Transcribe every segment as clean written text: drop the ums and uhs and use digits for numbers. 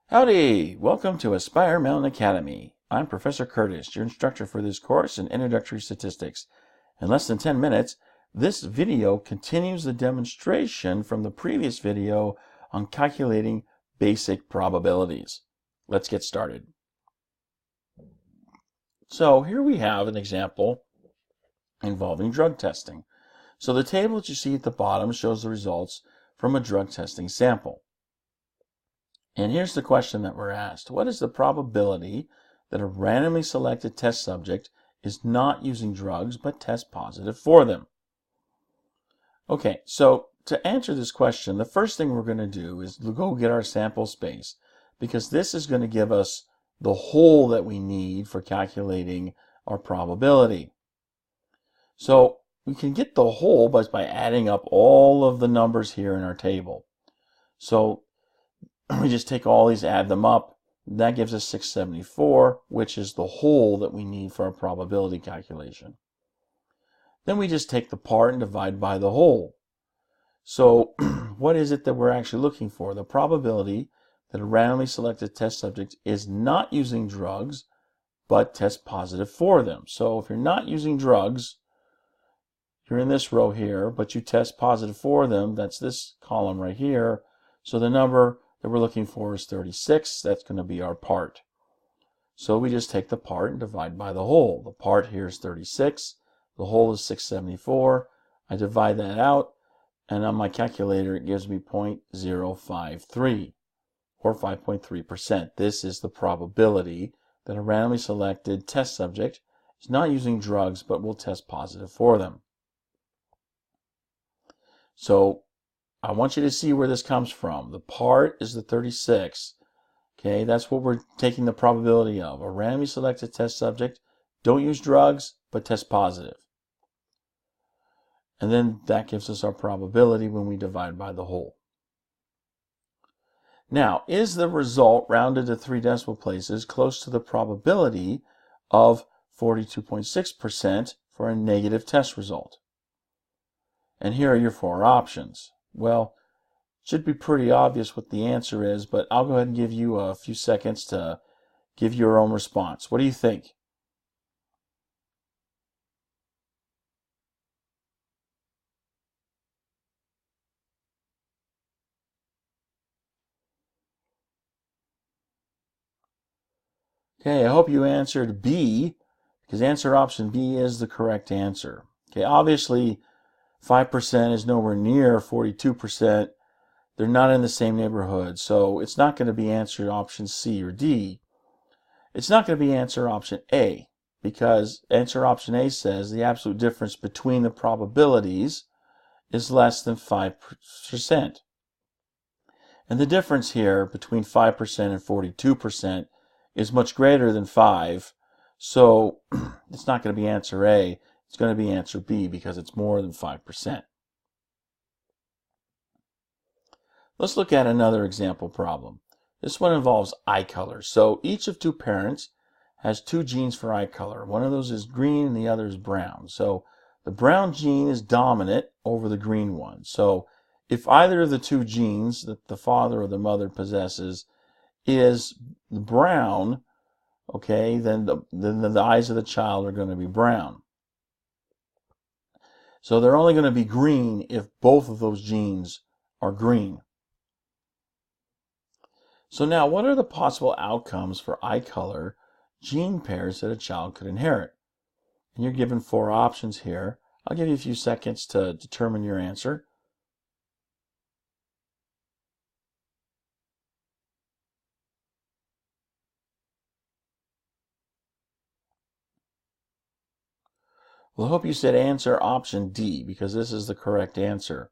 Howdy! Welcome to Aspire Mountain Academy. I'm Professor Curtis, your instructor for this course in Introductory Statistics. In less than 10 minutes, this video continues the demonstration from the previous video on calculating basic probabilities. Let's get started. So here we have an example involving drug testing. So the table that you see at the bottom shows the results from a drug testing sample. And here's the question that we're asked. What is the probability that a randomly selected test subject is not using drugs but tests positive for them? Okay, so to answer this question, the first thing we're going to do is go get our sample space, because this is going to give us the whole that we need for calculating our probability. So we can get the whole by adding up all of the numbers here in our table. So we just take all these, add them up. That gives us 674, which is the whole that we need for our probability calculation. Then we just take the part and divide by the whole. So what is it that we're actually looking for? The probability that a randomly selected test subject is not using drugs but tests positive for them. So if you're not using drugs, you're in this row here, but you test positive for them, that's this column right here. So the number that we're looking for is 36. That's going to be our part. So we just take the part and divide by the whole. The part here is 36. The whole is 674. I divide that out, and on my calculator it gives me 0.053, or 5.3%. This is the probability that a randomly selected test subject is not using drugs but will test positive for them. So I want you to see where this comes from. The part is the 36. Okay, that's what we're taking the probability of. A randomly selected test subject, don't use drugs, but test positive. And then that gives us our probability when we divide by the whole. Now, is the result rounded to 3 decimal places close to the probability of 42.6% for a negative test result? And here are your 4 options. Well, it should be pretty obvious what the answer is, but I'll go ahead and give you a few seconds to give your own response. What do you think? Okay, I hope you answered B, because answer option B is the correct answer. Okay, obviously 5% is nowhere near 42%. They're not in the same neighborhood, so it's not going to be answer option C or D. It's not going to be answer option A, because answer option A says the absolute difference between the probabilities is less than 5%. And the difference here between 5% and 42% is much greater than 5, so it's not going to be answer A. It's going to be answer B because it's more than 5%. Let's look at another example problem. This one involves eye color. So each of 2 parents has 2 genes for eye color. One of those is green and the other is brown. So the brown gene is dominant over the green one. So if either of the 2 genes that the father or the mother possesses is brown, okay, then the eyes of the child are going to be brown. So they're only going to be green if both of those genes are green. So now, what are the possible outcomes for eye color gene pairs that a child could inherit? And you're given 4 options here. I'll give you a few seconds to determine your answer. Well, I hope you said answer option D, because this is the correct answer.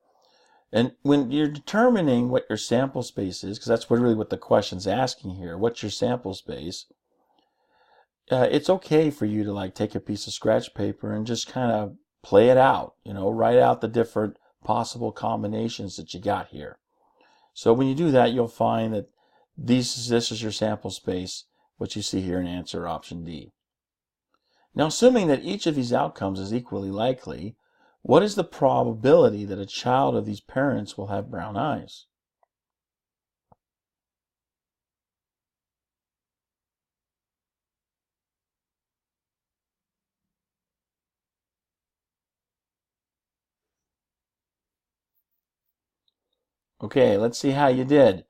And when you're determining what your sample space is, because that's really what the question's asking here, what's your sample space, it's okay for you to take a piece of scratch paper and just kind of play it out, write out the different possible combinations that you got here. So when you do that, you'll find that this is your sample space, what you see here in answer option D. Now, assuming that each of these outcomes is equally likely, what is the probability that a child of these parents will have brown eyes? Okay, let's see how you did.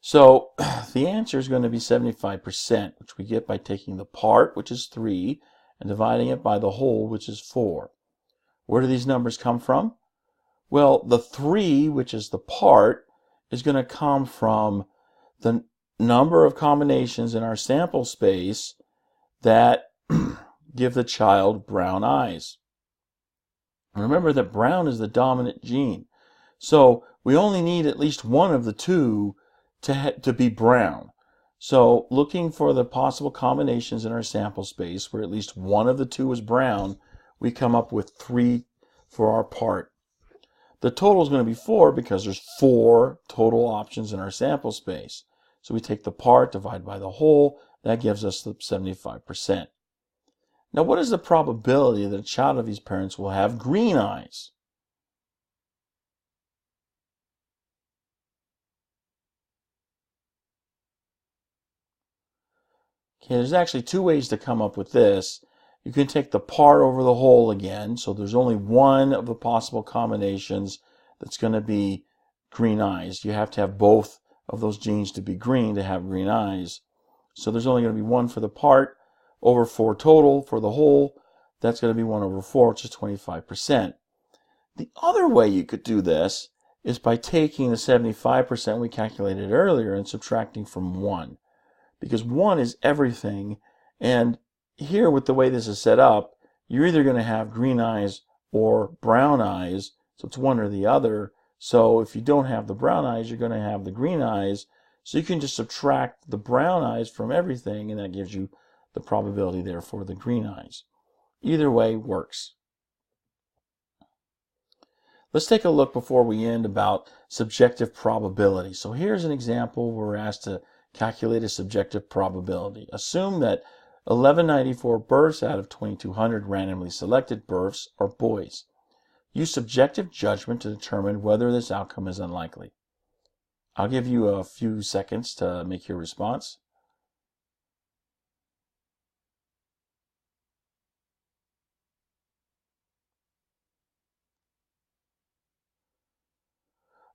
So the answer is going to be 75%, which we get by taking the part, which is 3, and dividing it by the whole, which is 4. Where do these numbers come from? Well, the 3, which is the part, is going to come from the number of combinations in our sample space that give the child brown eyes. Remember that brown is the dominant gene. So we only need at least one of the two to be brown. So looking for the possible combinations in our sample space where at least one of the two is brown, we come up with 3 for our part. The total is going to be 4 because there's 4 total options in our sample space. So we take the part, divide by the whole, that gives us the 75%. Now, what is the probability that a child of these parents will have green eyes? Okay, there's actually 2 ways to come up with this. You can take the part over the whole again, so there's only one of the possible combinations that's going to be green eyes. You have to have both of those genes to be green to have green eyes. So there's only going to be 1 for the part, over 4 total for the whole. That's going to be 1 over 4, which is 25%. The other way you could do this is by taking the 75% we calculated earlier and subtracting from 1. Because 1 is everything, and here with the way this is set up, you're either going to have green eyes or brown eyes, so it's one or the other. So if you don't have the brown eyes, you're going to have the green eyes, so you can just subtract the brown eyes from everything, and that gives you the probability there for the green eyes. Either way works. Let's take a look before we end about subjective probability. So here's an example where we're asked to calculate a subjective probability. Assume that 1194 births out of 2200 randomly selected births are boys. Use subjective judgment to determine whether this outcome is unlikely. I'll give you a few seconds to make your response.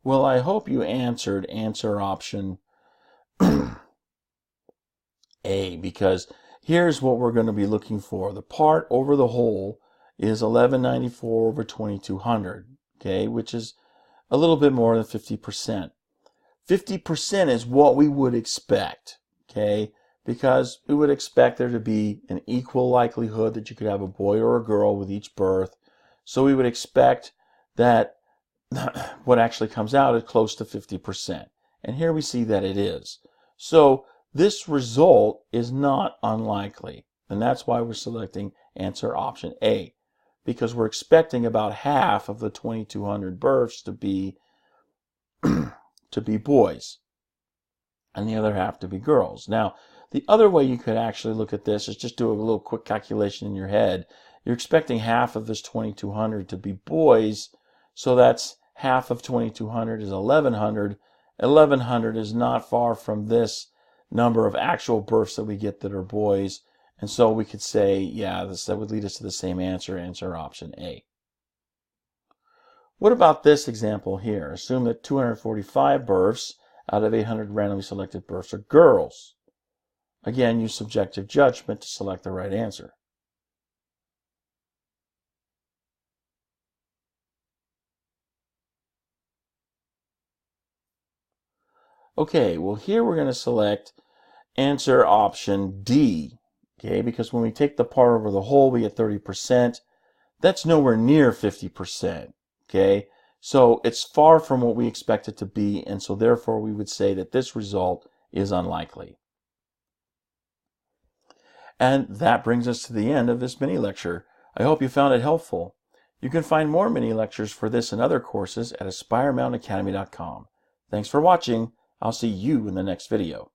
Well, I hope you answered answer option A, because here's what we're going to be looking for. The part over the whole is 1194 over 2200, okay, which is a little bit more than 50%. 50% is what we would expect, okay, because we would expect there to be an equal likelihood that you could have a boy or a girl with each birth. So we would expect that what actually comes out is close to 50%. And here we see that it is. So this result is not unlikely. And that's why we're selecting answer option A, because we're expecting about half of the 2200 births to be boys and the other half to be girls. Now, the other way you could actually look at this is just do a little quick calculation in your head. You're expecting half of this 2200 to be boys, so that's half of 2200 is 1100. 1100 is not far from this number of actual births that we get that are boys. And so we could say, yeah, that would lead us to the same answer, answer option A. What about this example here? Assume that 245 births out of 800 randomly selected births are girls. Again, use subjective judgment to select the right answer. Okay, well here we're going to select answer option D, okay, because when we take the part over the whole, we get 30%. That's nowhere near 50%, okay? So it's far from what we expect it to be, and so therefore we would say that this result is unlikely. And that brings us to the end of this mini lecture. I hope you found it helpful. You can find more mini lectures for this and other courses at AspireMountainAcademy.com. Thanks for watching. I'll see you in the next video.